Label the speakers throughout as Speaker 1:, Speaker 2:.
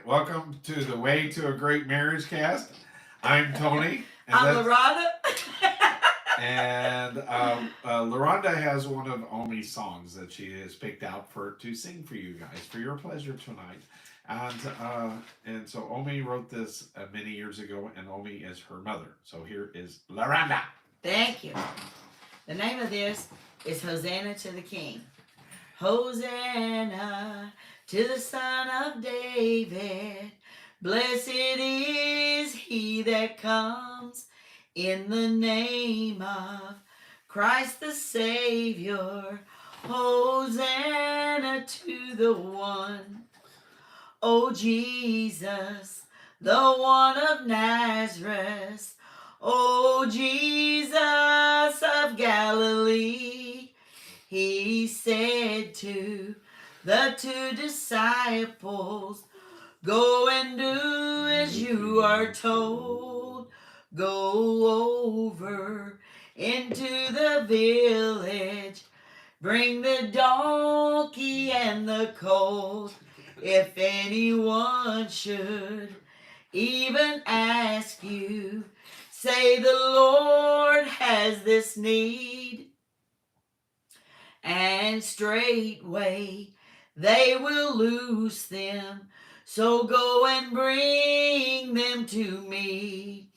Speaker 1: Welcome to the Way to a Great Marriage Cast. I'm Tony.
Speaker 2: I'm Loretta.
Speaker 1: And Loranda has one of Omi's songs that she has picked out to sing for you guys for your pleasure tonight. And so Omi wrote this many years ago, and Omi is her mother. So here is Loranda.
Speaker 2: Thank you. The name of this is Hosanna to the King. Hosanna to the Son of David. Blessed is he that comes in the name of Christ the Savior. Hosanna to the one, O Jesus, the one of Nazareth. O Jesus of Galilee. He said to the two disciples, go and do as you are told. Go over into the village. Bring the donkey and the colt. If anyone should even ask you, say the Lord has this need. And straightway they will loose them. So go and bring them to me.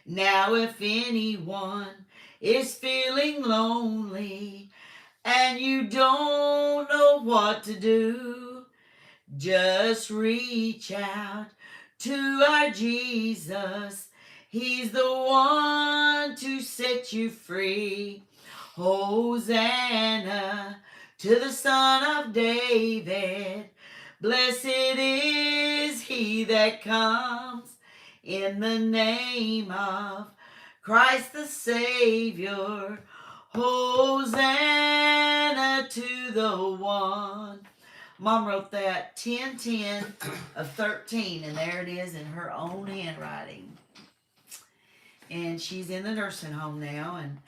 Speaker 2: Now if anyone is feeling lonely and you don't know what to do, just reach out to our Jesus. He's the one to set you free. Hosanna to the Son of David. Blessed is he that comes in the name of Christ the Savior. Hosanna to the one. Mom wrote that 10/10 of 13, and there it is in her own handwriting. And she's in the nursing home now, and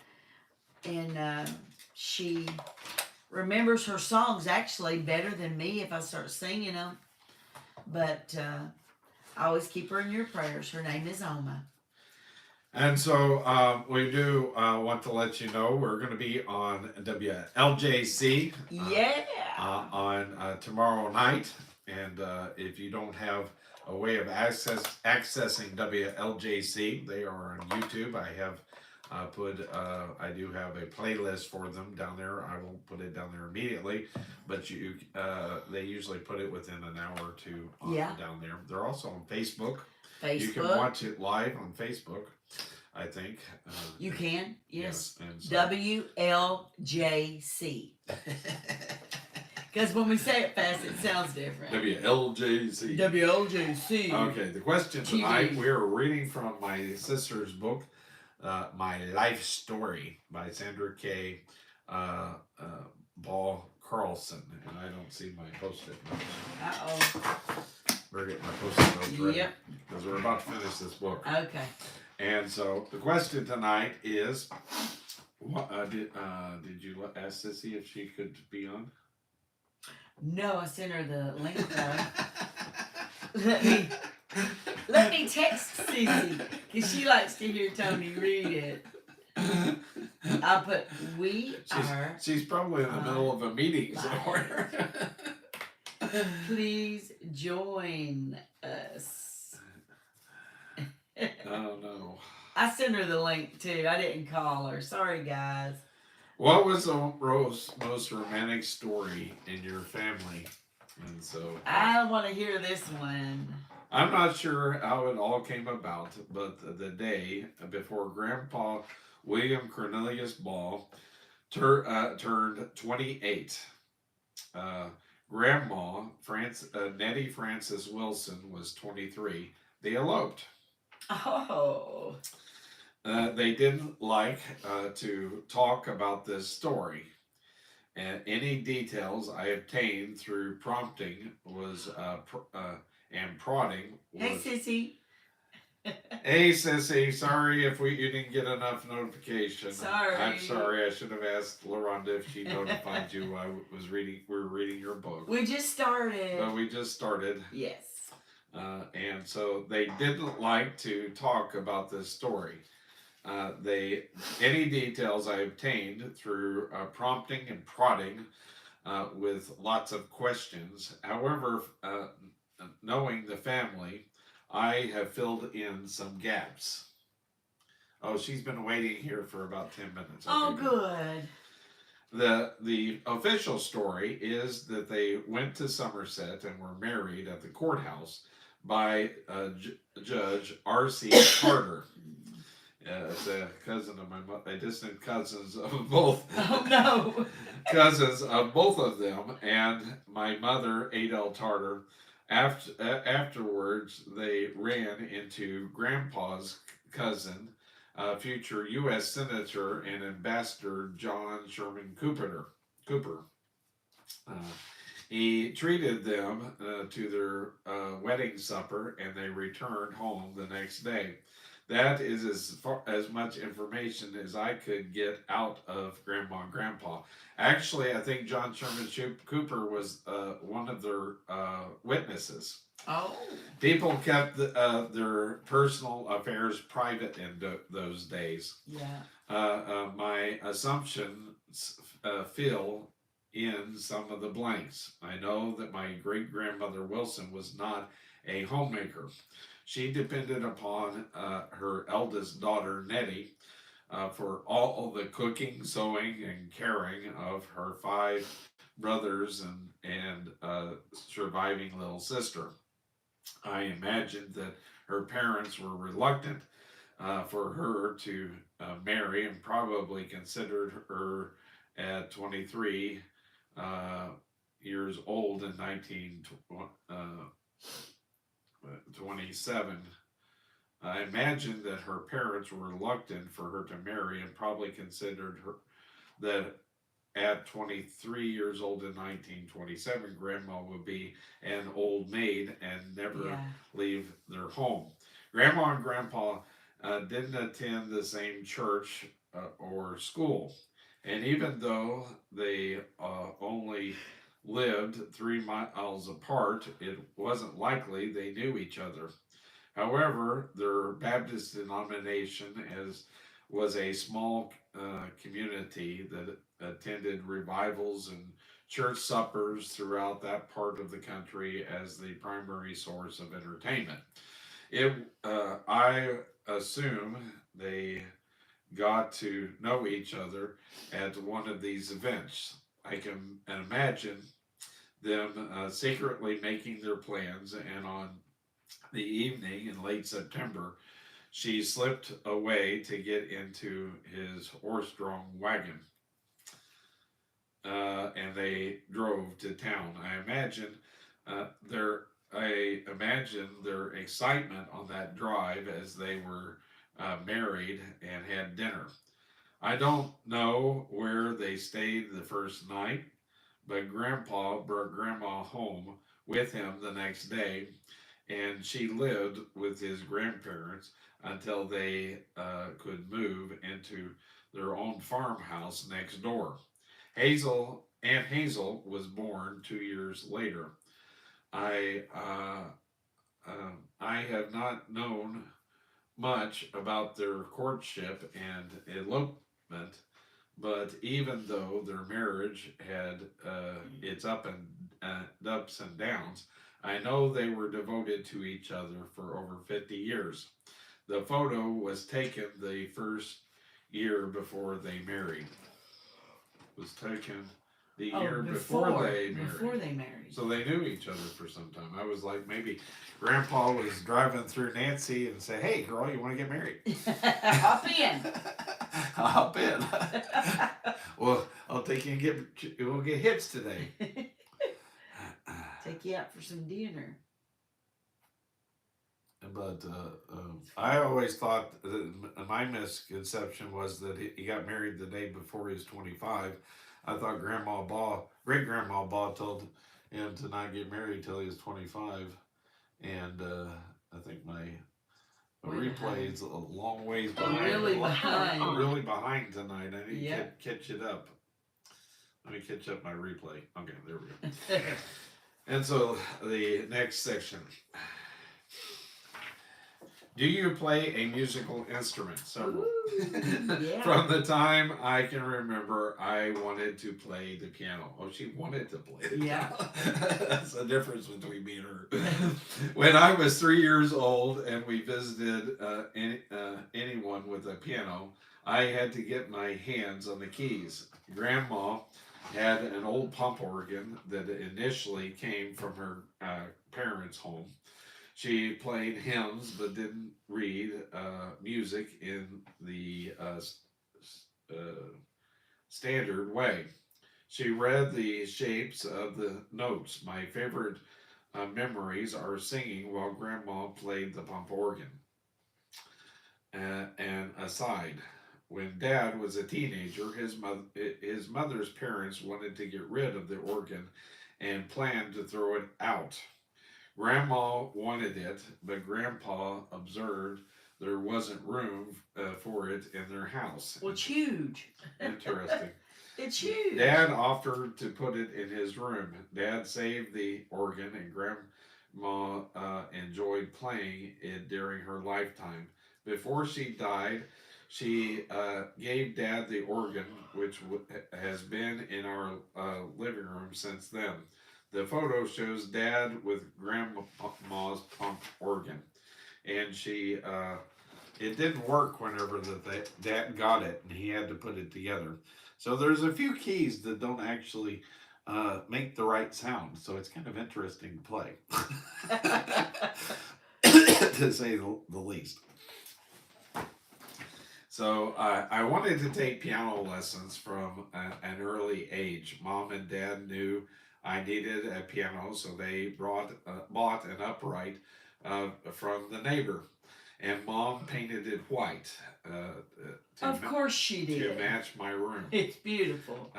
Speaker 2: she remembers her songs actually better than me if I start singing them. But I always keep her in your prayers. Her name is Oma.
Speaker 1: And so we do want to let you know we're going to be on WLJC on tomorrow night. And if you don't have a way of accessing WLJC, they are on YouTube. I do have a playlist for them down there. I won't put it down there immediately, but they usually put it within an hour or two down there. They're also on Facebook. You can watch it live on Facebook, I think.
Speaker 2: You can, yes. WLJC. Because when we say it fast, it sounds different.
Speaker 1: WLJC.
Speaker 2: WLJC.
Speaker 1: Okay, the question tonight, we're reading from my sister's book, My Life Story by Sandra K. Baugh Carlson. And I don't see my post-it notes.
Speaker 2: Uh-oh.
Speaker 1: Better get my post-it notes ready. Yep. Because we're about to finish this book.
Speaker 2: Okay.
Speaker 1: And so the question tonight is, did you ask Sissy if she could be on?
Speaker 2: No, I sent her the link though. Let me text Sissy, because she likes to hear Tony read it. I put,
Speaker 1: she's probably in the middle of a meeting somewhere.
Speaker 2: Please join us.
Speaker 1: Oh no.
Speaker 2: I sent her the link too. I didn't call her. Sorry, guys.
Speaker 1: What was the most romantic story in your family? And so
Speaker 2: I want to hear this one.
Speaker 1: I'm not sure how it all came about, but the day before Grandpa William Cornelius Baugh turned 28, Grandma Nettie Frances Wilson was 23. They eloped.
Speaker 2: Oh.
Speaker 1: They didn't like to talk about this story, and any details I obtained through prompting and prodding was,
Speaker 2: hey, Sissy.
Speaker 1: Hey, Sissy. Sorry if you didn't get enough notification.
Speaker 2: Sorry.
Speaker 1: I'm sorry. I should have asked Loranda if she notified you. We were reading your book.
Speaker 2: We just started.
Speaker 1: We just started.
Speaker 2: Yes.
Speaker 1: and so they didn't like to talk about this story. Any details I obtained through prompting and prodding with lots of questions. However, knowing the family, I have filled in some gaps. Oh, she's been waiting here for about 10 minutes.
Speaker 2: Oh,
Speaker 1: Okay,
Speaker 2: good.
Speaker 1: the official story is that they went to Somerset and were married at the courthouse by Judge R.C. Carter. It's a cousin of my mother, a distant cousins of both.
Speaker 2: Oh no.
Speaker 1: Cousins of both of them, and my mother, Adele Tarter. Afterwards, they ran into Grandpa's cousin, future U.S. Senator and Ambassador John Sherman Cooper. Uh, he treated them to their wedding supper, and they returned home the next day. That is as much information as I could get out of Grandma and Grandpa. Actually, I think John Sherman Cooper was one of their witnesses.
Speaker 2: Oh.
Speaker 1: People kept their personal affairs private in those days.
Speaker 2: Yeah.
Speaker 1: My assumptions fill in some of the blanks. I know that my great grandmother Wilson was not a homemaker. She depended upon her eldest daughter Nettie for all the cooking, sewing, and caring of her 5 brothers and surviving little sister. I imagined that her parents were reluctant for her to marry and probably considered her at 23 years old in 1927. I imagine that her parents were reluctant for her to marry and probably considered her that at 23 years old in 1927, Grandma would be an old maid and never leave their home. Grandma and Grandpa didn't attend the same church or school. And even though they only lived 3 miles apart, it wasn't likely they knew each other. However, their Baptist denomination was a small community that attended revivals and church suppers throughout that part of the country as the primary source of entertainment. I assume they got to know each other at one of these events. I can imagine them secretly making their plans, and on the evening in late September, she slipped away to get into his horse-drawn wagon, and they drove to town. I imagine their excitement on that drive as they were married and had dinner. I don't know where they stayed the first night, but Grandpa brought Grandma home with him the next day, and she lived with his grandparents until they could move into their own farmhouse next door. Aunt Hazel was born 2 years later. I I have not known much about their courtship and elopement, but even though their marriage had its ups and downs, I know they were devoted to each other for over 50 years. The photo was taken the first year before they married. Was taken the year before they married.
Speaker 2: Before they married.
Speaker 1: So they knew each other for some time. I was like, maybe Grandpa was driving through Nancy and said, "Hey, girl, you want to get married?"
Speaker 2: Hop in.
Speaker 1: Hop in. Well, I'll take you and we'll get hits today.
Speaker 2: Take you out for some dinner.
Speaker 1: But I always thought my misconception was that he got married the day before he was 25. I thought Great Grandma Baugh told him to not get married till he was 25. And I think my replay is a long ways behind. Really behind tonight. I need to catch it up. Let me catch up my replay. Okay, there we go. And so the next section. Do you play a musical instrument? Several.
Speaker 2: Ooh, yeah.
Speaker 1: From the time I can remember, I wanted to play the piano. Oh, she wanted to play the
Speaker 2: Yeah.
Speaker 1: piano. That's the difference between me and her. When I was 3 years old and we visited anyone with a piano, I had to get my hands on the keys. Grandma had an old pump organ that initially came from her parents' home. She played hymns but didn't read music in the standard way. She read the shapes of the notes. My favorite memories are singing while Grandma played the pump organ. And aside, when Dad was a teenager, his mother's parents wanted to get rid of the organ and planned to throw it out. Grandma wanted it, but Grandpa observed there wasn't room for it in their house.
Speaker 2: Well, it's huge.
Speaker 1: Interesting.
Speaker 2: It's huge.
Speaker 1: Dad offered to put it in his room. Dad saved the organ, and Grandma enjoyed playing it during her lifetime. Before she died, she gave Dad the organ, which has been in our living room since then. The photo shows Dad with Grandma's pump organ, and it didn't work whenever Dad got it, and he had to put it together. So there's a few keys that don't actually make the right sound, so it's kind of interesting to play, to say the least. So I wanted to take piano lessons from an early age. Mom and Dad knew I needed a piano, so they bought an upright from the neighbor, and Mom painted it white
Speaker 2: Of course she
Speaker 1: to
Speaker 2: did.
Speaker 1: match my room.
Speaker 2: It's beautiful.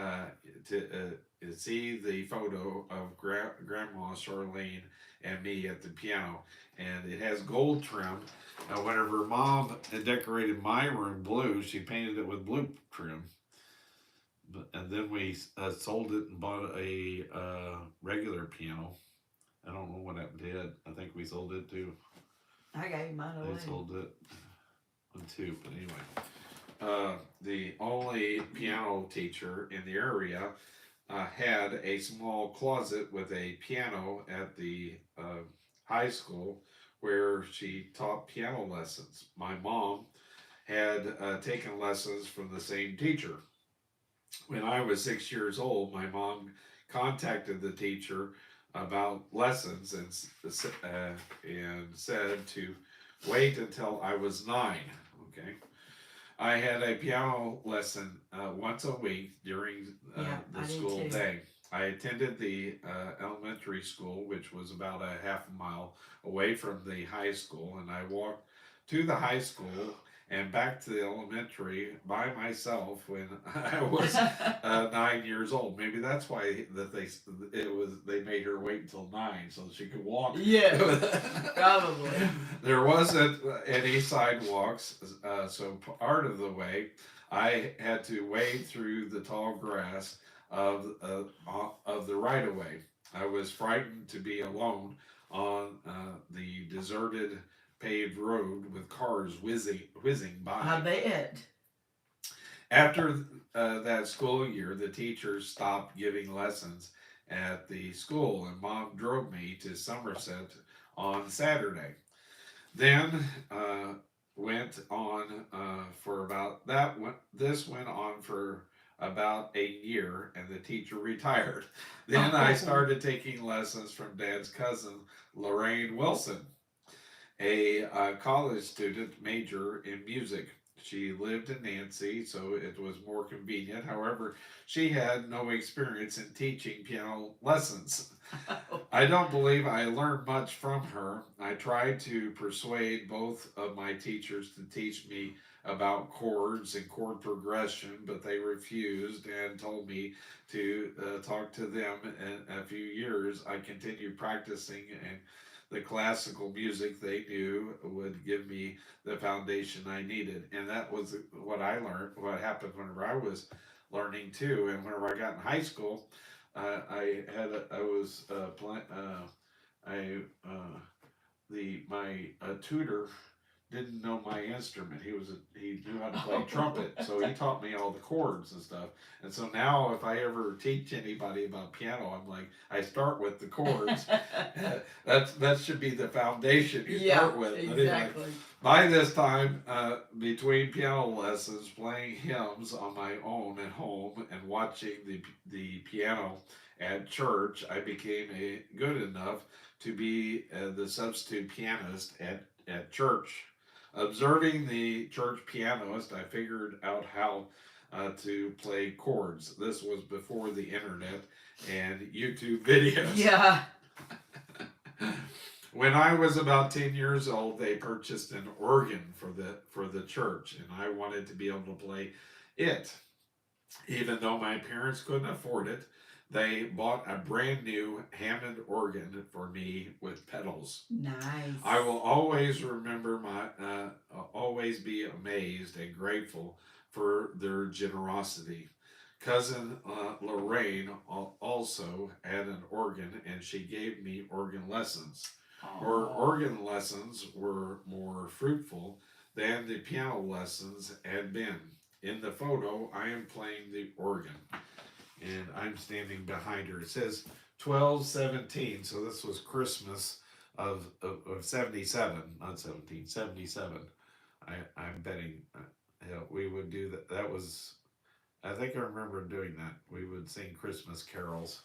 Speaker 1: To see the photo of Grandma Charlene and me at the piano, and it has gold trim. Whenever Mom had decorated my room blue, she painted it with blue trim. And then we sold it and bought a regular piano. I don't know what happened to it. I think we sold it too.
Speaker 2: I gave mine away.
Speaker 1: They sold it too, but anyway. The only piano teacher in the area had a small closet with a piano at the high school where she taught piano lessons. My mom had taken lessons from the same teacher. When I was 6 years old, my mom contacted the teacher about lessons and said to wait until I was 9. Okay. I had a piano lesson once a week during the school day. I attended the elementary school, which was about a half a mile away from the high school, and I walked to the high school and back to the elementary by myself when I was 9 years old. Maybe that's why they made her wait until 9 so she could walk.
Speaker 2: Yeah, probably.
Speaker 1: There wasn't any sidewalks, so part of the way I had to wade through the tall grass of the right of way. I was frightened to be alone on the deserted paved road with cars whizzing by.
Speaker 2: I bet.
Speaker 1: After that school year, the teachers stopped giving lessons at the school, and Mom drove me to Somerset on Saturday. Then went on for about that. This went on for about a year, and the teacher retired. Then I started taking lessons from Dad's cousin, Lorraine Wilson, a college student major in music. She lived in Nancy, so it was more convenient. However, she had no experience in teaching piano lessons. I don't believe I learned much from her. I tried to persuade both of my teachers to teach me about chords and chord progression, but they refused and told me to talk to them. In a few years, I continued practicing, and the classical music they knew would give me the foundation I needed. And that was what I learned, what happened whenever I was learning too. And whenever I got in high school, I was playing, I, my tutor didn't know my instrument. He knew how to play trumpet, so he taught me all the chords and stuff. And so now, if I ever teach anybody about piano, I'm like, I start with the chords. That should be the foundation you start with. But anyway,
Speaker 2: exactly.
Speaker 1: by this time, between piano lessons, playing hymns on my own at home, and watching the piano at church, I became good enough to be the substitute pianist at church. Observing the church pianist, I figured out how to play chords. This was before the internet and YouTube videos.
Speaker 2: Yeah.
Speaker 1: When I was about 10 years old, they purchased an organ for the church, and I wanted to be able to play it. Even though my parents couldn't afford it, they bought a brand new Hammond organ for me with pedals.
Speaker 2: Nice.
Speaker 1: I will always remember always be amazed and grateful for their generosity. Cousin Lorraine also had an organ, and she gave me organ lessons. Her organ lessons were more fruitful than the piano lessons had been. In the photo, I am playing the organ, and I'm standing behind her. It says 12/17, so this was Christmas of 77, not 17, 77. I'm betting we would do that. That was, I think I remember doing that. We would sing Christmas carols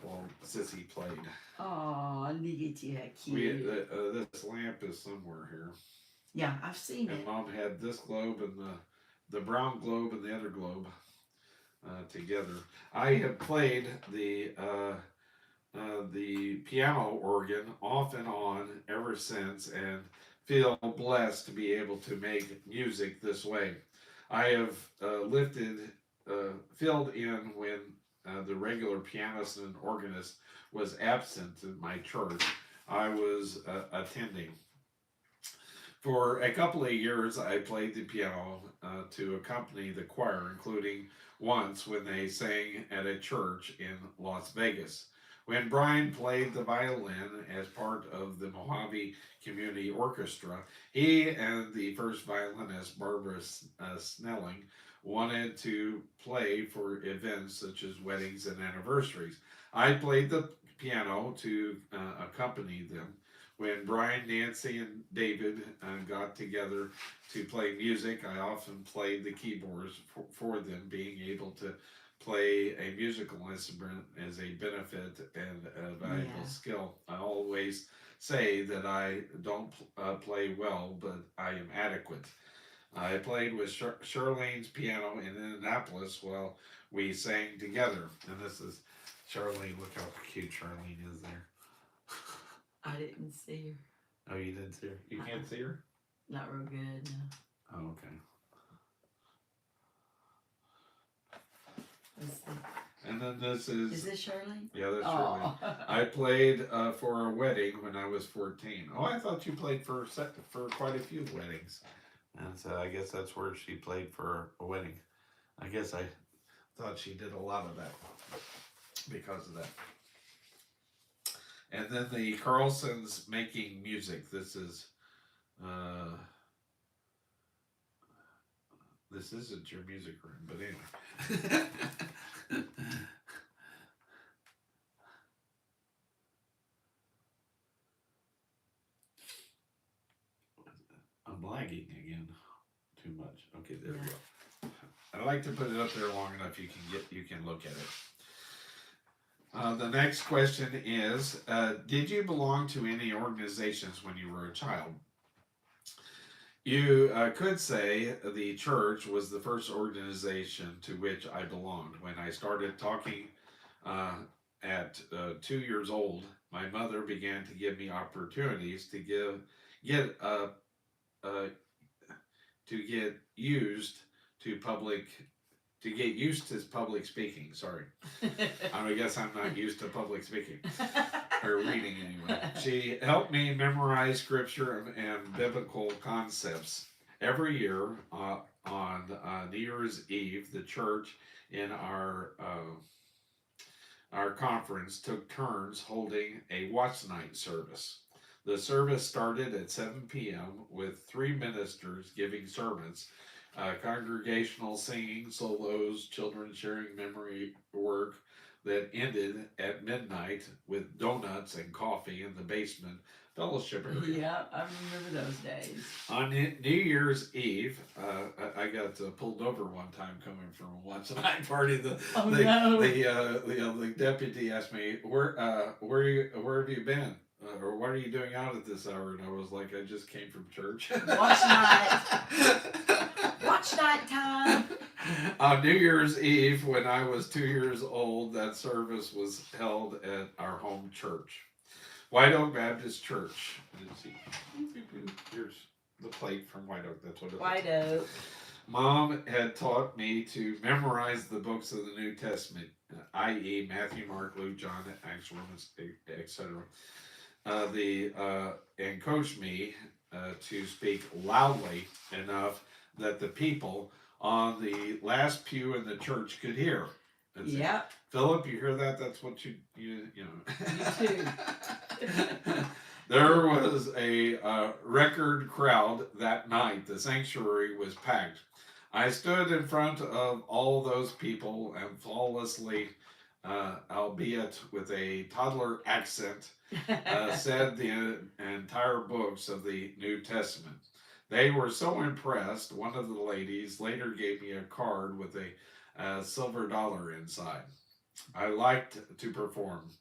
Speaker 1: while Sissy played.
Speaker 2: Oh, look at you, how
Speaker 1: We
Speaker 2: cute.
Speaker 1: This lamp is somewhere here.
Speaker 2: Yeah, I've seen
Speaker 1: And
Speaker 2: it.
Speaker 1: Mom had this globe and the brown globe and the other globe together. I have played the piano organ off and on ever since, and feel blessed to be able to make music this way. I have filled in when the regular pianist and organist was absent in my church I was attending. For a couple of years, I played the piano to accompany the choir, including once when they sang at a church in Las Vegas. When Brian played the violin as part of the Mojave Community Orchestra, he and the first violinist, Barbara Snelling, wanted to play for events such as weddings and anniversaries. I played the piano to accompany them. When Brian, Nancy, and David got together to play music, I often played the keyboards for them. Being able to play a musical instrument is a benefit and a valuable skill. I always say that I don't play well, but I am adequate. I played with Charlene's piano in Indianapolis while we sang together. And this is Charlene. Look how cute Charlene is there.
Speaker 2: I didn't see
Speaker 1: Oh, you didn't see her? You can't see her?
Speaker 2: her. Not real good, no.
Speaker 1: Oh, okay.
Speaker 2: Let's see.
Speaker 1: And then this is.
Speaker 2: Is this Shirley?
Speaker 1: Yeah, that's
Speaker 2: Oh.
Speaker 1: Charlene. I played for a wedding when I was 14. Oh, I thought you played for quite a few weddings. And so I guess that's where she played for a wedding. I guess I thought she did a lot of that because of that. And then the Carlson's making music. This isn't your music room, but anyway. I'm lagging again too much. Okay, there we go. I like to put it up there long enough you can look at it. The next question is, did you belong to any organizations when you were a child? You could say the church was the first organization to which I belonged. When I started talking at 2 years old, my mother began to give me opportunities to get used to public speaking. Sorry. I guess I'm not used to public speaking or reading anyway. She helped me memorize scripture and biblical concepts. Every year on New Year's Eve, the church in our conference took turns holding a watch night service. The service started at 7 p.m. with three ministers giving sermons, congregational singing, solos, children sharing memory work that ended at midnight with donuts and coffee in the basement fellowship area.
Speaker 2: Yeah, I remember those days.
Speaker 1: On New Year's Eve, I got pulled over one time coming from a lunch night party.
Speaker 2: Oh no!
Speaker 1: The deputy asked me, where have you been? Or what are you doing out at this hour? And I was like, I just came from church.
Speaker 2: Watch night. Watch night time.
Speaker 1: On New Year's Eve, when I was 2 years old, that service was held at our home church, White Oak Baptist Church. Let's see. Here's the plate from White Oak. That's what it
Speaker 2: White
Speaker 1: is.
Speaker 2: Oak.
Speaker 1: Mom had taught me to memorize the books of the New Testament, i.e., Matthew, Mark, Luke, John, Acts, Romans, etc. And coached me to speak loudly enough that the people on the last pew in the church could hear.
Speaker 2: Yep.
Speaker 1: Philip, you hear that? That's what you know.
Speaker 2: You too.
Speaker 1: There was a record crowd that night. The sanctuary was packed. I stood in front of all those people and flawlessly, albeit with a toddler accent, said the entire books of the New Testament. They were so impressed, one of the ladies later gave me a card with a silver dollar inside. I liked to perform.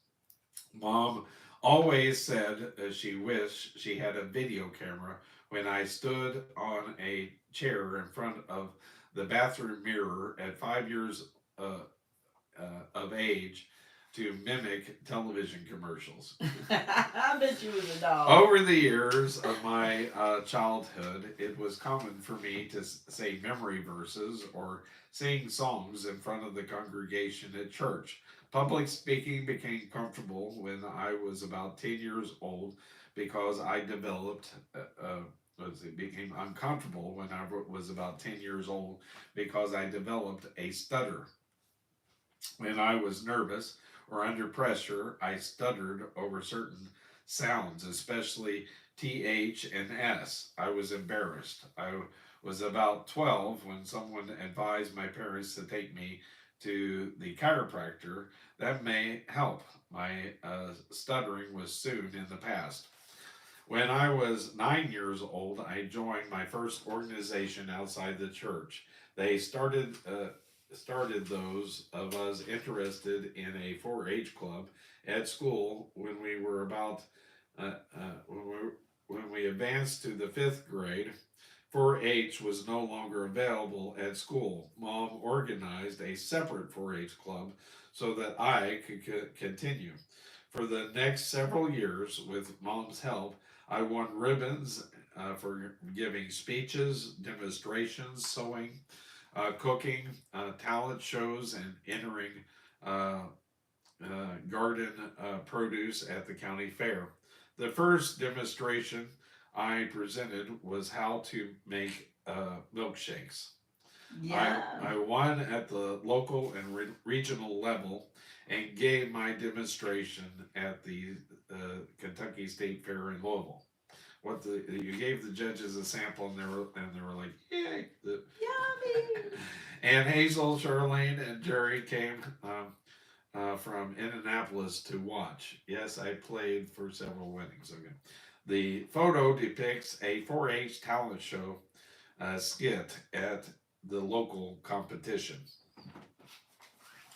Speaker 1: Mom always said she wished she had a video camera when I stood on a chair in front of the bathroom mirror at 5 years of age to mimic television commercials.
Speaker 2: I bet you was a dog.
Speaker 1: Over the years of my childhood, it was common for me to say memory verses or sing songs in front of the congregation at church. Public speaking became comfortable when I was about 10 years old because I developed, became uncomfortable when I was about 10 years old because I developed a stutter. When I was nervous or under pressure, I stuttered over certain sounds, especially TH and S. I was embarrassed. I was about 12 when someone advised my parents to take me to the chiropractor. That may help. My stuttering was soon in the past. When I was 9 years old, I joined my first organization outside the church. They started those of us interested in a 4-H club at school when we were about when we advanced to the 5th grade. 4-H was no longer available at school. Mom organized a separate 4-H club so that I could continue. For the next several years, with Mom's help, I won ribbons for giving speeches, demonstrations, sewing, cooking, talent shows, and entering garden produce at the county fair. The first demonstration I presented was how to make milkshakes.
Speaker 2: Yeah.
Speaker 1: I won at the local and regional level and gave my demonstration at the Kentucky State Fair in Louisville. You gave the judges a sample and they were like, yay!
Speaker 2: Yummy.
Speaker 1: And Hazel, Charlene, and Jerry came from Indianapolis to watch. Yes, I played for several weddings. Okay. The photo depicts a 4-H talent show skit at the local competition.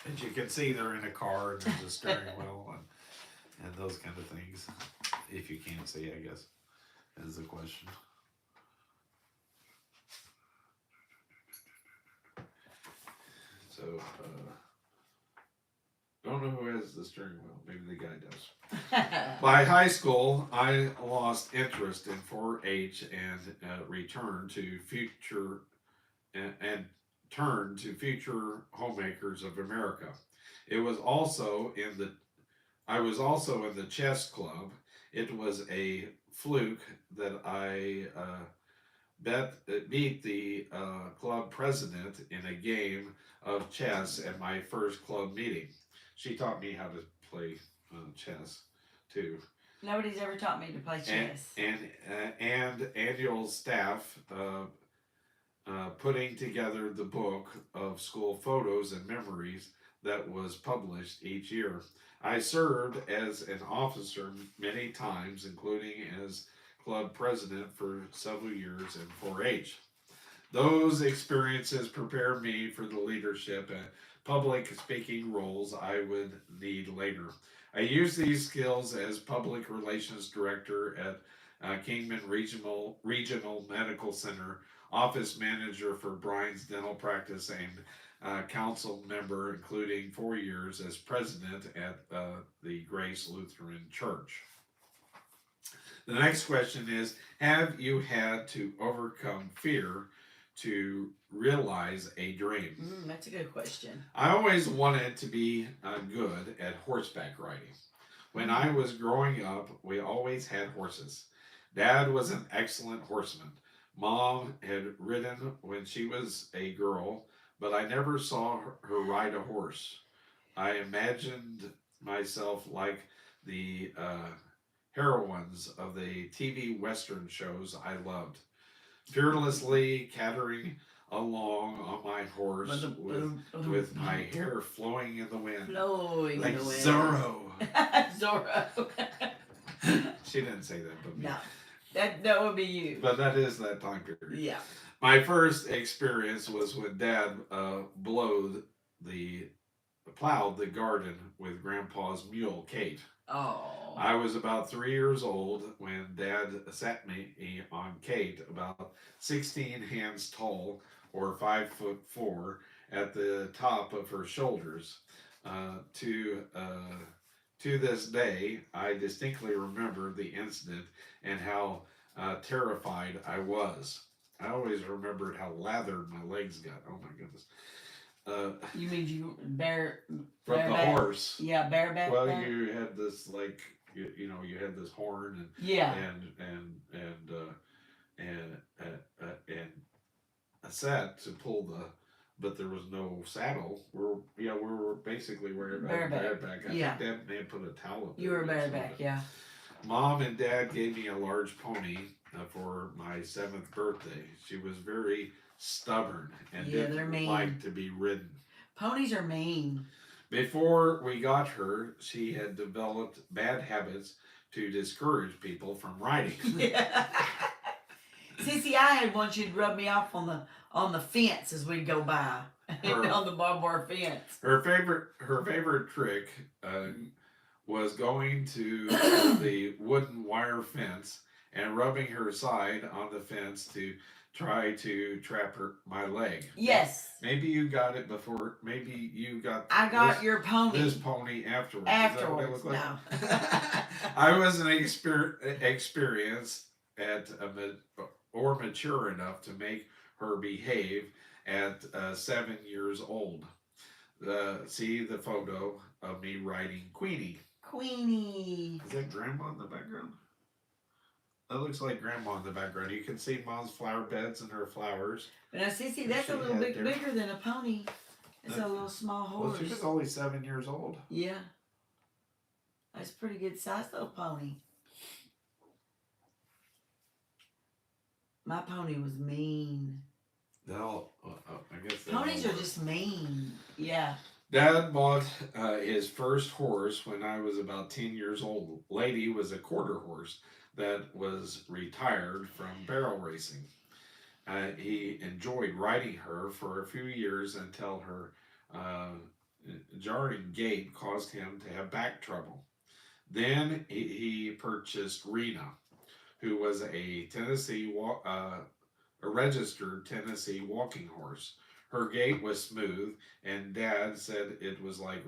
Speaker 1: As you can see, they're in a car and there's a steering wheel and those kind of things. If you can't see, I guess, is the question. So, don't know who has the steering wheel. Maybe the guy does. By high school, I lost interest in 4-H and returned to future turned to future homemakers of America. I was also in the chess club. It was a fluke that I beat the club president in a game of chess at my first club meeting. She taught me how to play chess too.
Speaker 2: Nobody's ever taught me to play chess.
Speaker 1: And annual staff putting together the book of school photos and memories that was published each year. I served as an officer many times, including as club president for several years in 4-H. Those experiences prepared me for the leadership and public speaking roles I would need later. I used these skills as public relations director at Kingman Regional Medical Center, office manager for Brian's Dental Practice, and council member, including 4 years as president at the Grace Lutheran Church. The next question is, have you had to overcome fear to realize a dream?
Speaker 2: That's a good question.
Speaker 1: I always wanted to be good at horseback riding. When I was growing up, we always had horses. Dad was an excellent horseman. Mom had ridden when she was a girl, but I never saw her ride a horse. I imagined myself like the heroines of the TV Western shows I loved, fearlessly cantering along on my horse with my hair flowing in the wind.
Speaker 2: Flowing
Speaker 1: like
Speaker 2: in the wind.
Speaker 1: Zorro.
Speaker 2: Zorro.
Speaker 1: She didn't say that, but me.
Speaker 2: No. That would be you.
Speaker 1: But that is that time period.
Speaker 2: Yeah.
Speaker 1: My first experience was when Dad plowed the garden with Grandpa's mule, Kate.
Speaker 2: Oh.
Speaker 1: I was about 3 years old when Dad sat me on Kate, about 16 hands tall or 5'4", at the top of her shoulders. To this day, I distinctly remember the incident and how terrified I was. I always remembered how lathered my legs got. Oh my goodness.
Speaker 2: You mean you
Speaker 1: from
Speaker 2: bareback?
Speaker 1: the horse?
Speaker 2: Yeah, bareback.
Speaker 1: Well, you had this like you had this horn and
Speaker 2: yeah,
Speaker 1: and a set to pull but there was no saddle. We were basically wearing bareback. I think Dad may have put a towel up there.
Speaker 2: You were bareback, yeah.
Speaker 1: Mom and Dad gave me a large pony for my 7th birthday. She was very stubborn and didn't like to be ridden.
Speaker 2: Ponies are mean.
Speaker 1: Before we got her, she had developed bad habits to discourage people from riding.
Speaker 2: Yeah. Sissy, I had one she'd rub me off on the fence as we'd go by. On the barbed wire fence.
Speaker 1: Her favorite trick was going to the wooden wire fence and rubbing her side on the fence to try to trap my leg.
Speaker 2: Yes.
Speaker 1: Maybe you got it before. Maybe you got.
Speaker 2: I got your pony.
Speaker 1: This pony afterwards.
Speaker 2: Afterwards,
Speaker 1: Is that what it looked
Speaker 2: like? No.
Speaker 1: I wasn't experienced or mature enough to make her behave at 7 years old. See the photo of me riding Queenie.
Speaker 2: Queenie.
Speaker 1: Is that Grandma in the background? That looks like Grandma in the background. You can see Mom's flower beds and her flowers.
Speaker 2: But now, Sissy, that's a little bit bigger than a pony. It's a little small horse.
Speaker 1: Well, she was only 7 years old.
Speaker 2: Yeah. That's a pretty good size little pony. My pony was mean.
Speaker 1: No, I guess
Speaker 2: ponies are just mean. Yeah.
Speaker 1: Dad bought his first horse when I was about 10 years old. Lady was a quarter horse that was retired from barrel racing. He enjoyed riding her for a few years until her jarring gait caused him to have back trouble. Then he purchased Rena, who was a registered Tennessee walking horse. Her gait was smooth, and Dad said it was like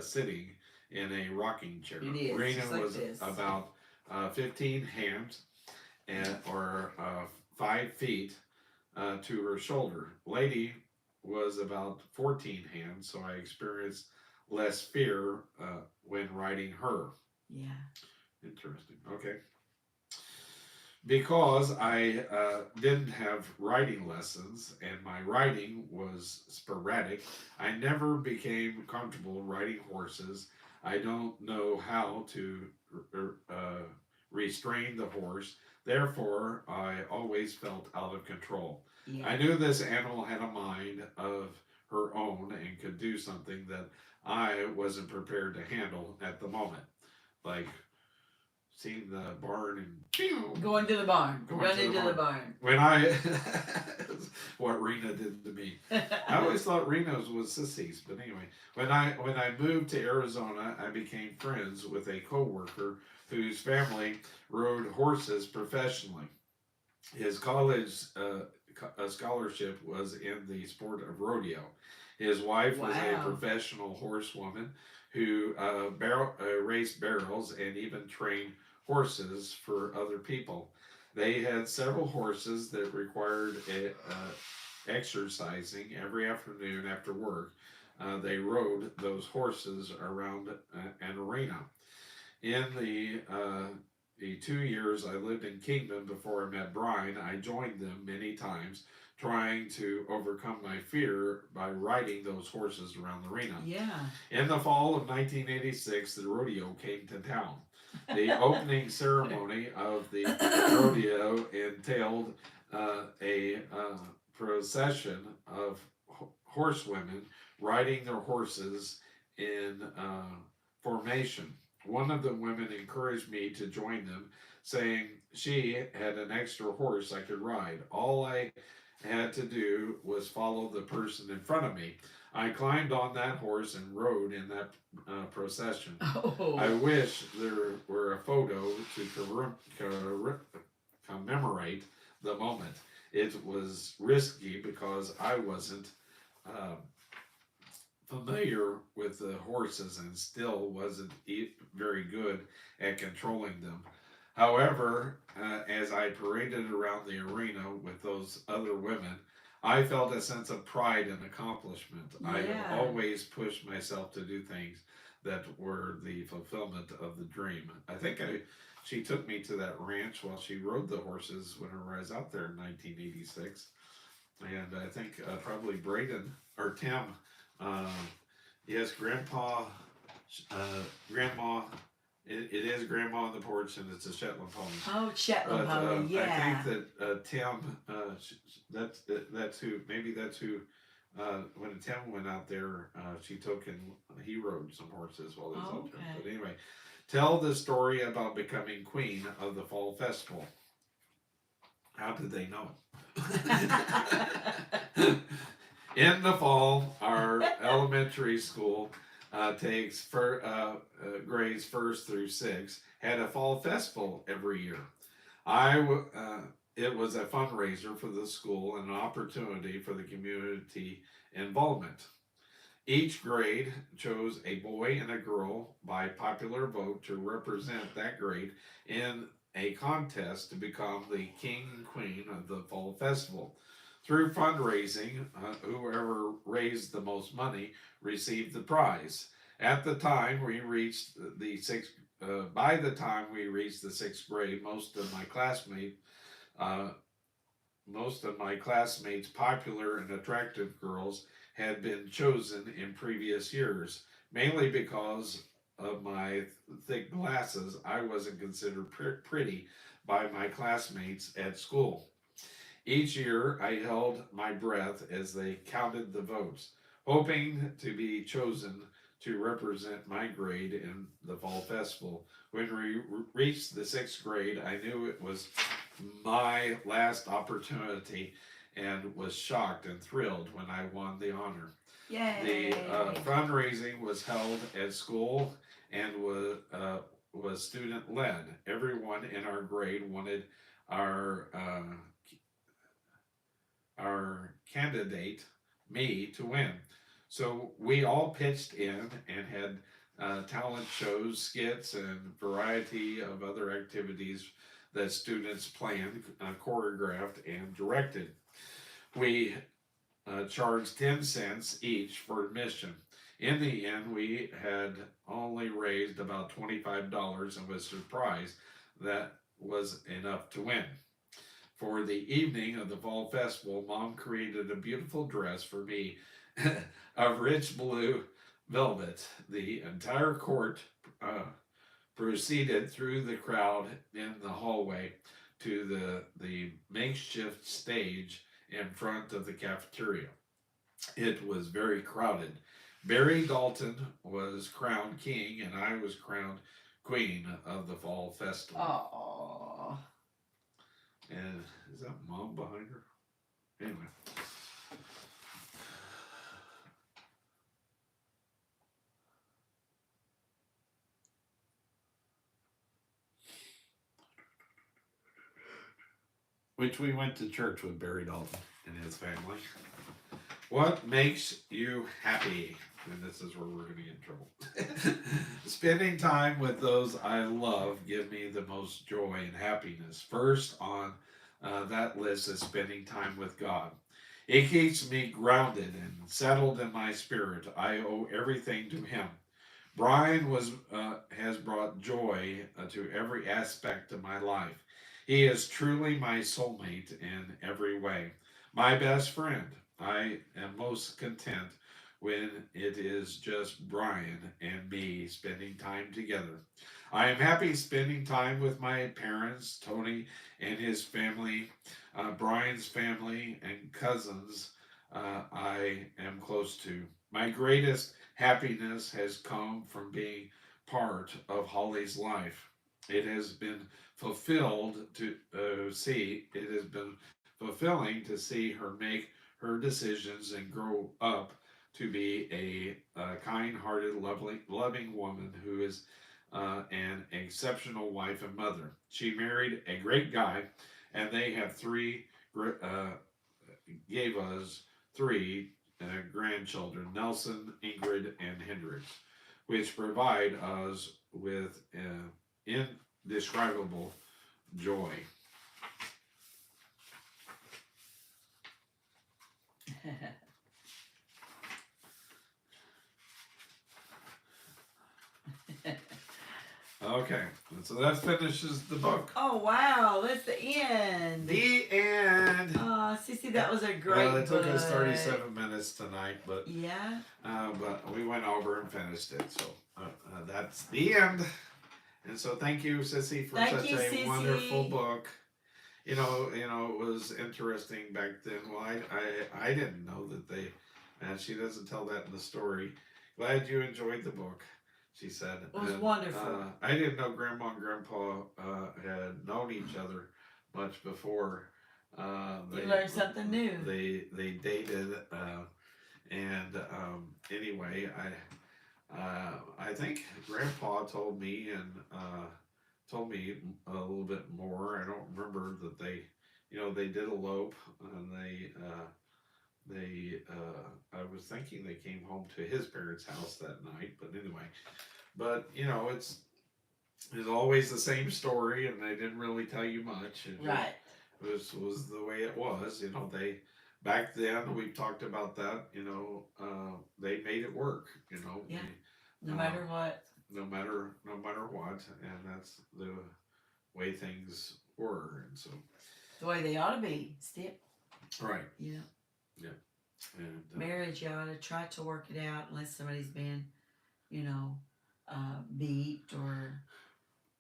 Speaker 1: sitting in a rocking chair.
Speaker 2: It is,
Speaker 1: Rena
Speaker 2: just like
Speaker 1: was
Speaker 2: this.
Speaker 1: about 15 hands or 5 feet to her shoulder. Lady was about 14 hands, so I experienced less fear when riding her.
Speaker 2: Yeah.
Speaker 1: Interesting. Okay. Because I didn't have riding lessons and my riding was sporadic, I never became comfortable riding horses. I don't know how to restrain the horse. Therefore, I always felt out of control.
Speaker 2: Yeah.
Speaker 1: I knew this animal had a mind of her own and could do something that I wasn't prepared to handle at the moment. Like seeing the barn and pew,
Speaker 2: Going to the barn.
Speaker 1: going
Speaker 2: Running
Speaker 1: to
Speaker 2: to
Speaker 1: the
Speaker 2: the barn.
Speaker 1: when I what Rena did to me. I always thought Renos was sissies, but anyway, when I moved to Arizona, I became friends with a coworker whose family rode horses professionally. His college scholarship was in the sport of rodeo. His wife was a
Speaker 2: Wow.
Speaker 1: professional horsewoman who raced barrels and even trained horses for other people. They had several horses that required exercising every afternoon after work. They rode those horses around an arena. In the 2 years I lived in Kingdom before I met Brian, I joined them many times, trying to overcome my fear by riding those horses around the arena.
Speaker 2: Yeah.
Speaker 1: In the fall of 1986, the rodeo came to town. The opening ceremony of the rodeo entailed a procession of horsewomen riding their horses in formation. One of the women encouraged me to join them, saying she had an extra horse I could ride. All I had to do was follow the person in front of me. I climbed on that horse and rode in that procession.
Speaker 2: Oh.
Speaker 1: I wish there were a photo to commemorate the moment. It was risky because I wasn't uh, familiar with the horses and still wasn't very good at controlling them. However, as I paraded around the arena with those other women, I felt a sense of pride and accomplishment. I
Speaker 2: Yeah.
Speaker 1: have always pushed myself to do things that were the fulfillment of the dream. I think she took me to that ranch while she rode the horses whenever I was out there in 1986. And I think probably Braden or Tim, uh, yes, Grandma, it is Grandma on the porch, and it's a Shetland pony.
Speaker 2: Oh, Shetland
Speaker 1: But
Speaker 2: pony, yeah.
Speaker 1: I think that Tim, that's who. Maybe that's who. When Tim went out there, she took and he rode some horses while he was out there.
Speaker 2: Okay.
Speaker 1: But anyway, tell the story about becoming queen of the fall festival. How did they know? In the fall, our elementary school takes grades 1st through 6th had a fall festival every year. It was a fundraiser for the school and an opportunity for the community involvement. Each grade chose a boy and a girl by popular vote to represent that grade in a contest to become the king and queen of the fall festival. Through fundraising, whoever raised the most money received the prize. At the time we reached the sixth, by the time we reached the 6th grade, most of my classmates, popular and attractive girls, had been chosen in previous years. Mainly because of my thick glasses, I wasn't considered pretty by my classmates at school. Each year, I held my breath as they counted the votes, hoping to be chosen to represent my grade in the fall festival. When we reached the 6th grade, I knew it was my last opportunity and was shocked and thrilled when I won the honor.
Speaker 2: Yay.
Speaker 1: The fundraising was held at school and was student led. Everyone in our grade wanted our candidate, me, to win. So we all pitched in and had talent shows, skits, and variety of other activities that students planned, choreographed, and directed. We charged 10 cents each for admission. In the end, we had only raised about $25 and was surprised that was enough to win. For the evening of the fall festival, Mom created a beautiful dress for me of rich blue velvet. The entire court proceeded through the crowd in the hallway to the makeshift stage in front of the cafeteria. It was very crowded. Barry Dalton was crowned king, and I was crowned queen of the fall festival.
Speaker 2: Oh.
Speaker 1: And is that mom behind her? Anyway. Which we went to church with Barry Dalton and his family. What makes you happy? And this is where we're going to get in trouble. Spending time with those I love give me the most joy and happiness. First on that list is spending time with God. It keeps me grounded and settled in my spirit. I owe everything to Him. Brian has brought joy to every aspect of my life. He is truly my soulmate in every way. My best friend. I am most content when it is just Brian and me spending time together. I am happy spending time with my parents, Tony and his family, Brian's family, and cousins I am close to. My greatest happiness has come from being part of Holly's life. It has been it has been fulfilling to see her make her decisions and grow up to be a kind-hearted, loving woman who is an exceptional wife and mother. She married a great guy, and they have gave us three grandchildren: Nelson, Ingrid, and Hendrix, which provide us with indescribable joy. Okay, so that finishes the book.
Speaker 2: Oh wow, that's the end.
Speaker 1: The end.
Speaker 2: Oh, Sissy, that was a great
Speaker 1: Well, it took
Speaker 2: book.
Speaker 1: us 37 minutes tonight, but
Speaker 2: yeah,
Speaker 1: but we went over and finished it. So that's the end. And so thank you, Sissy, for such a
Speaker 2: Sissy.
Speaker 1: wonderful book. You know, it was interesting back then. Well, I didn't know that they, and she doesn't tell that in the story. Glad you enjoyed the book, she said.
Speaker 2: It was wonderful.
Speaker 1: I didn't know Grandma and Grandpa had known each other much before.
Speaker 2: You learned something new.
Speaker 1: They dated, and anyway, I think Grandpa told me told me a little bit more. I don't remember that they did elope, and I was thinking they came home to his parents' house that night, but anyway, it's always the same story, and they didn't really tell you much.
Speaker 2: Right.
Speaker 1: It was the way it was. They back then we talked about that. They made it work.
Speaker 2: Yeah. No matter what.
Speaker 1: No matter what, and that's the way things were, and so
Speaker 2: the way they ought to be, Step.
Speaker 1: Right.
Speaker 2: Yeah.
Speaker 1: Yeah. And
Speaker 2: marriage, you ought to try to work it out unless somebody's been, beat or,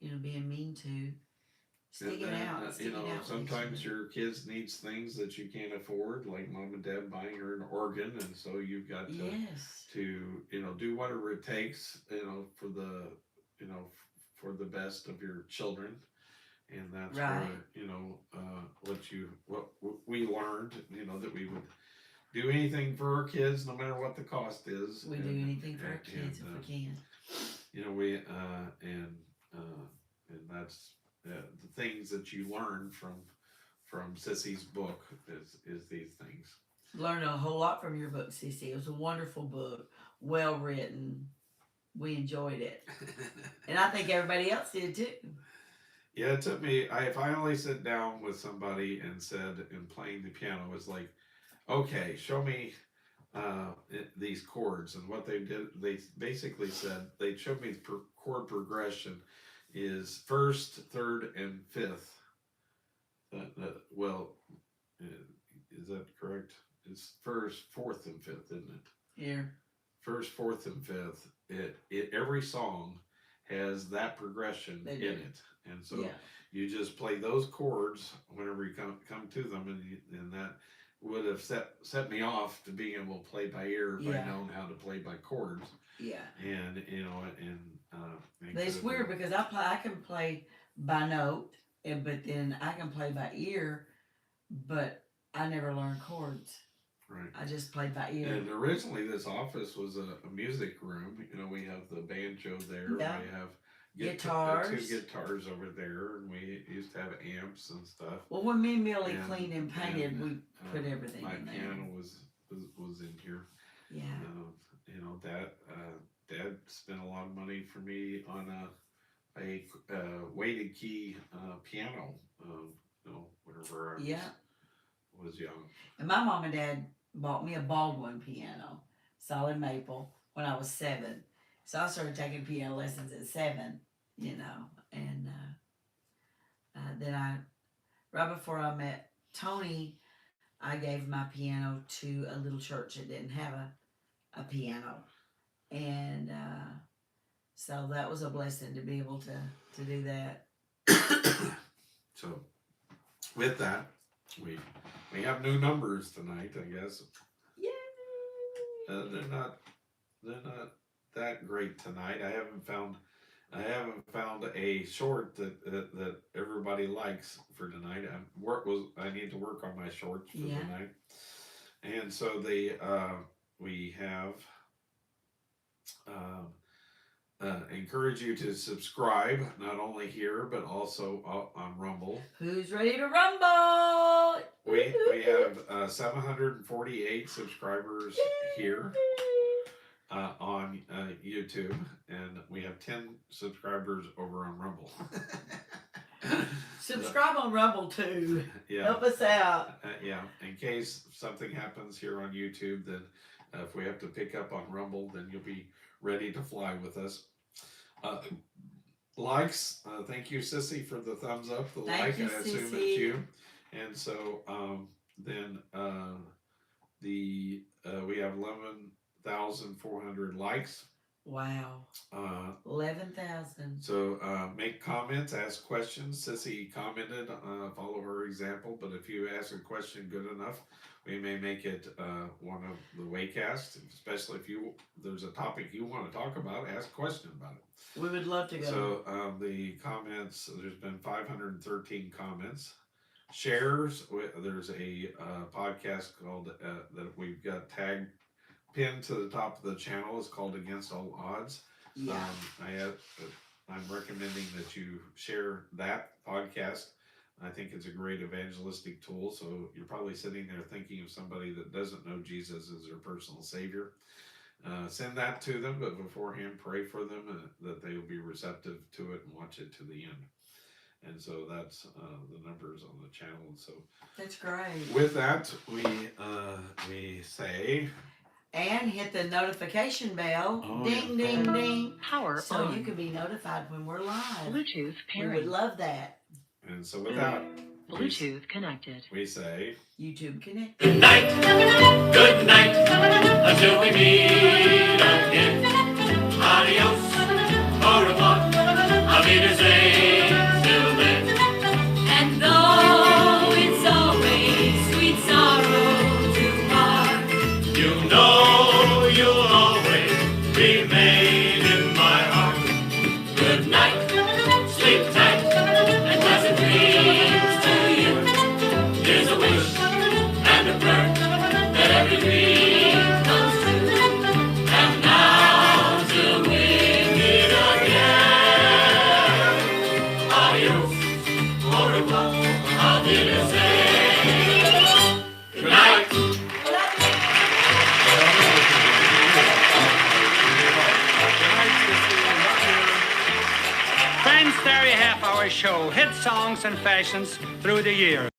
Speaker 2: being mean to. Stick it out.
Speaker 1: Sometimes your kids needs things that you can't afford, like mom and dad buying her an organ, and so you've got to do whatever it takes, for the best of your children, and that's
Speaker 2: right.
Speaker 1: where what we learned, that we would do anything for our kids, no matter what the cost is.
Speaker 2: We do anything for our kids if we can.
Speaker 1: And that's the things that you learn from Sissy's book is these things.
Speaker 2: Learned a whole lot from your book, Sissy. It was a wonderful book, well written. We enjoyed it, and I think everybody else did too.
Speaker 1: Yeah, it took me. I finally sat down with somebody and said, in playing the piano, was like, okay, show me these chords. And what they did, they basically said, they showed me the chord progression is first, third, and fifth. Is that correct? It's first, fourth, and fifth, isn't it?
Speaker 2: Yeah.
Speaker 1: First, fourth, and fifth. Every song has that progression
Speaker 2: They
Speaker 1: in
Speaker 2: do.
Speaker 1: it, and so
Speaker 2: Yeah.
Speaker 1: you just play those chords whenever you come to them, and that would have set me off to being able to play by ear if I'd
Speaker 2: Yeah.
Speaker 1: known how to play by chords,
Speaker 2: Yeah.
Speaker 1: and and
Speaker 2: But it's weird because I can play by note, but then I can play by ear, but I never learned chords.
Speaker 1: right.
Speaker 2: I just played by ear.
Speaker 1: And originally, this office was a music room. We have the banjo there.
Speaker 2: Yeah.
Speaker 1: We have
Speaker 2: Guitars.
Speaker 1: 2 guitars over there, and we used to have amps and stuff.
Speaker 2: Well, when me and Millie
Speaker 1: And-
Speaker 2: cleaned and painted,
Speaker 1: and,
Speaker 2: we put everything
Speaker 1: My
Speaker 2: in there.
Speaker 1: piano was in here.
Speaker 2: Yeah.
Speaker 1: Dad spent a lot of money for me on a weighted key piano. Whenever I was young.
Speaker 2: And my mom and dad bought me a Baldwin piano, solid maple, when I was 7. So I started taking piano lessons at 7, and then right before I met Tony, I gave my piano to a little church that didn't have a piano, and so that was a blessing to be able to do that.
Speaker 1: So, with that, we have new numbers tonight, I guess.
Speaker 2: Yay!
Speaker 1: They're not that great tonight. I haven't found a short that everybody likes for tonight. I need to work on my shorts for tonight, and so we have encourage you to subscribe, not only here but also on Rumble.
Speaker 2: Who's ready to rumble?
Speaker 1: We have 748 subscribers here on YouTube, and we have 10 subscribers over on Rumble.
Speaker 2: Subscribe on Rumble too.
Speaker 1: Yeah.
Speaker 2: Help us out.
Speaker 1: Yeah. In case something happens here on YouTube, then if we have to pick up on Rumble, then you'll be ready to fly with us. Likes. Thank you, Sissy, for the thumbs up.
Speaker 2: Thank you,
Speaker 1: I assume
Speaker 2: Sissy.
Speaker 1: it's you. And so then we have 11,400 likes.
Speaker 2: Wow. 11,000.
Speaker 1: So make comments, ask questions. Sissy commented, follow her example. But if you ask a question good enough, we may make it one of the Waycasts. Especially if there's a topic you want to talk about, ask a question about it.
Speaker 2: We would love to go.
Speaker 1: So the comments, there's been 513 comments. Shares, there's a podcast called that we've got tagged, pinned to the top of the channel. It's called Against All Odds.
Speaker 2: Yeah.
Speaker 1: I'm recommending that you share that podcast. I think it's a great evangelistic tool. So you're probably sitting there thinking of somebody that doesn't know Jesus as their personal Savior. Send that to them, but beforehand pray for them that they will be receptive to it and watch it to the end. And so that's the numbers on the channel. And so
Speaker 2: that's great.
Speaker 1: With that, we say.
Speaker 2: And hit the notification bell.
Speaker 1: Oh,
Speaker 2: ding,
Speaker 1: yeah.
Speaker 2: ding, ding.
Speaker 3: Power
Speaker 2: so
Speaker 3: on.
Speaker 2: you can be notified when we're live.
Speaker 3: Bluetooth
Speaker 2: We would
Speaker 3: pairing.
Speaker 2: love that.
Speaker 1: And so with that,
Speaker 3: Bluetooth connected.
Speaker 1: we say.
Speaker 2: YouTube Connect.
Speaker 4: Good night, until we meet again. Adios, au revoir, auf Wiedersehen, till then.
Speaker 5: And though it's always sweet sorrow to part,
Speaker 4: You know you'll always remain in my heart. Good night, sleep tight, and pleasant dreams to you. Here's a wish and a prayer that every dream comes true. And now till we meet again. Adios, au revoir, auf Wiedersehen. Good night.
Speaker 6: Friends, there you have our show. Hit songs and fashions through the years.